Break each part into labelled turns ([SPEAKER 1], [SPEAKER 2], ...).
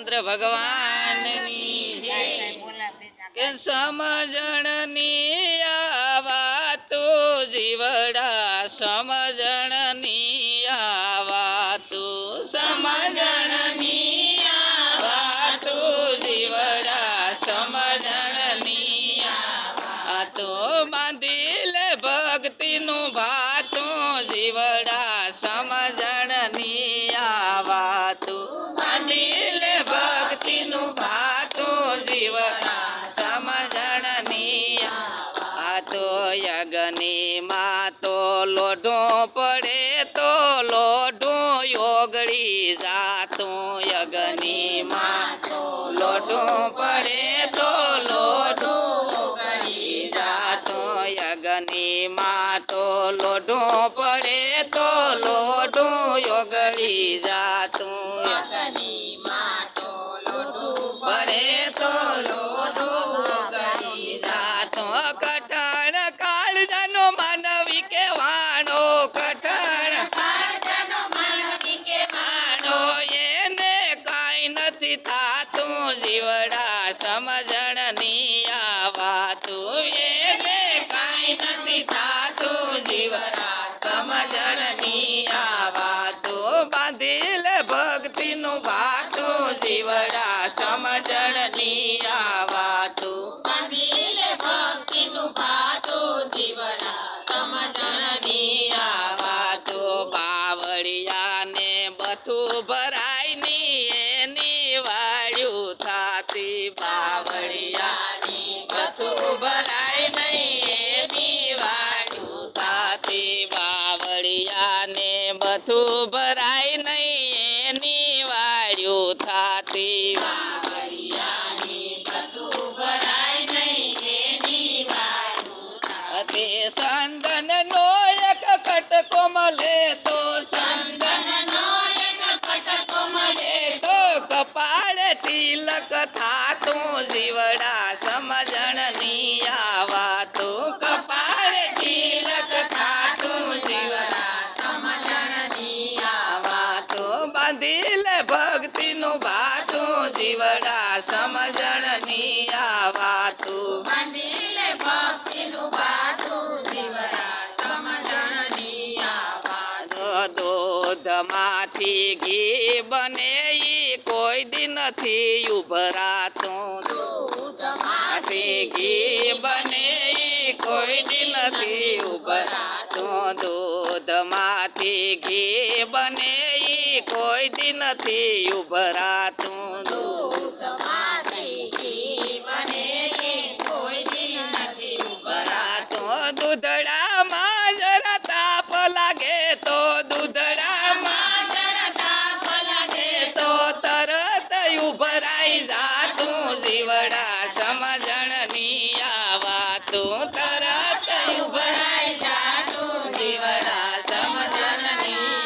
[SPEAKER 1] ભગવાનની કે સમજણની આ વાતો જીવડા સમજણની આ વાતો સમજણની આ વાતો જીવડા સમજણની આ તો બાંધી લે ભક્તિનું ભાતું જીવડા સમજણની આ વાતો બાંધી લે ભક્તિનું ભાતું જીવડા સમજણની આ તો યજ્ઞની માં તો લોઢું પડે તો લોઢું યોગળી જાતું યજ્ઞની માં તો લોઢું પડે તો લોઢું યોગળી જાતું યજ્ઞની માં તો લોઢું પડે તો લોઢું યોગળી જાતું યજ્ઞની માં તો લોઢું પડે તો લોઢું યોગળી જાતું કઠણ કાળજાનો માનવી કહેવાનો કઠણ કાળજાનો માનવી કહેવાનો એને કાંઈ નથી થાતું જીવડા સમજણની આ વાતું એને કાંઈ નથી થાતું જીવડા સમજણની આ વાતું બાંધી લે ભક્તિનું ભાતું જીવડા સમજણની આ વાતું બાંધી લે ભક્તિનું ભાતું જીવડા સમજણની આ વાતું બાવળિયાને બધું ભરાય ની એની વાળ્યું થાતી બાવળિયાની બધું ભરાય નહીં એની વાળ્યું થાતી બાવળિયાને બધું ભરાય નહીં એની વાળ્યું થાતી બાવળિયાની બધું ભરાય નહીં એની વાળ્યું થાતી સંદન નો એક કટકો મળે તો સંદન નો એક કટકો મળે તો કપાળે તિલક થાતું જીવડા સમજણની આ વાતું કપાળે તિલક થાતું જીવડા સમજણની આ વાતું બાંધી લે ભક્તિનું ભાતું જીવડા સમજણની આ વાતું બાંધી લે ભક્તિનું ભાતું જીવડા સમજણની આ વાતું દૂધમાંથી ઘી બને ઈ કોઈ દી નથી ઉભરાતું દૂધમાંથી ઘી બને ઈ કોઈ દી નથી ઉભરાતું દૂધમાંથી ઘી બને ઈ કોઈ દી નથી ઉભરાતું દૂધમાંથી ઘી બને ઈ કોઈ દી નથી ઉભરાતું દૂધડામાં જરા તાપ લાગે તો દૂધડામાં જરા તાપ લાગે તો તરત ઉભરાઈ જાતું જીવડા સમજણની આ વાતું તરત ઉભરાઈ જાતું જીવડા સમજણની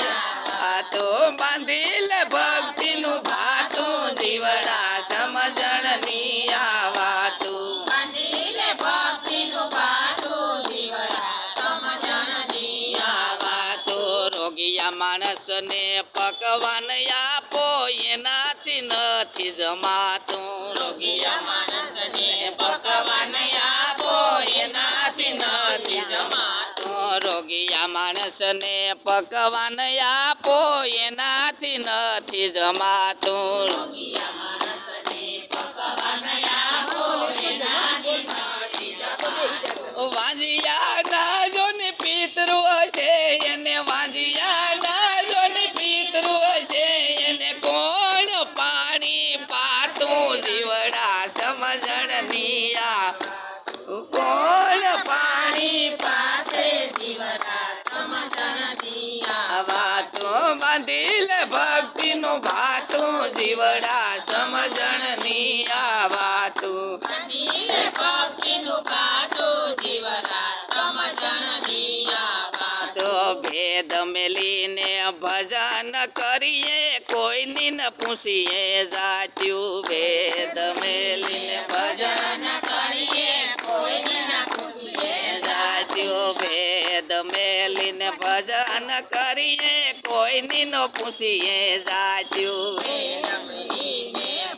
[SPEAKER 1] આ તો બાંધી લે ભક્તિનું ભાતું જીવડા સમજણની આ વાતું બાંધી લે ભક્તિનું ભાતું જીવડા સમજણની આ વાતું રોગિયા માણસને પકવાન આપો એનાથી નથી જમાતું રોગિયા માણસને પકવાન આપો એનાથી નથી જમાતું રોગિયા માણસને પકવાન આપો એનાથી નથી જમાતું રોગિયા માણસને પકવાન આપો એનાથી નથી જમાતું વાંજિયા ના જોને પિતૃ હશે એને વાંજિયા ના જોને પિતૃ હશે એને કોણ પાણી પાતું જીવડા સમજણની આ કોણ પાણી પાસે જીવડા સમજણની આ વાતું બાંધી લે ભક્તિનું ભાતું જીવડા સમજણની આ વાતું બાંધી લે ભક્તિનું ભાતું જીવડા સમજણની આ વાતું ભેદ મેલીને ભજન કરીએ કોઈની ન પૂછીએ જાત્યું ભેદ મેલીને ભજન કરીએ કોઈની ન પૂછીએ જાત્યું ભેદ મેલીને ભજન કરીએ કોઈની ન પૂછીએ જાત્યું ભેદ મેલીને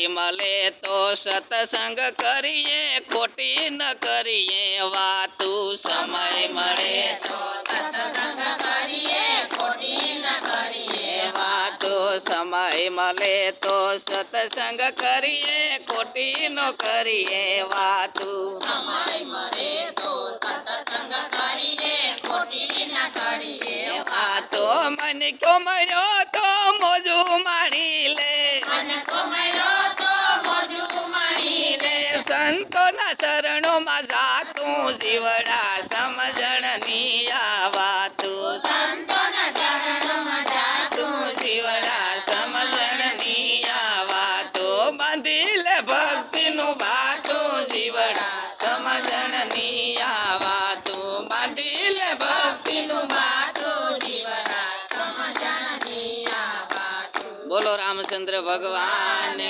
[SPEAKER 1] સમય મળે તો સત્સંગ કરીએ ખોટી ન કરીએ વાતું સમય મળે તો
[SPEAKER 2] સત્સંગ કરીએ ખોટી ન કરીએ
[SPEAKER 1] વાતો સમય મળે તો સત્સંગ કરીએ ખોટી ન કરીએ વાતું
[SPEAKER 2] સમય મળે તો સત્સંગ કરીએ ખોટી ન કરીએ
[SPEAKER 1] વાતો મને ક્યો મળ્યો તો મોજું માણી લે
[SPEAKER 2] મને કોમળ્યો તો મોજું માણી લે
[SPEAKER 1] સંતોના શરણોમાં જાતું જીવડા સમજણની આ વાતું
[SPEAKER 2] સંતોના ચરણોમાં જાતું
[SPEAKER 1] તું જીવડા સમજણની આ વાતો બાંધી લે ભક્તિનું ભાતું જીવડા સમજણની આ વાતું બાંધી લે ભક્તિનું
[SPEAKER 2] વાતો જીવડા સમજણની આ વાતો
[SPEAKER 1] બોલો રામચંદ્ર ભગવાન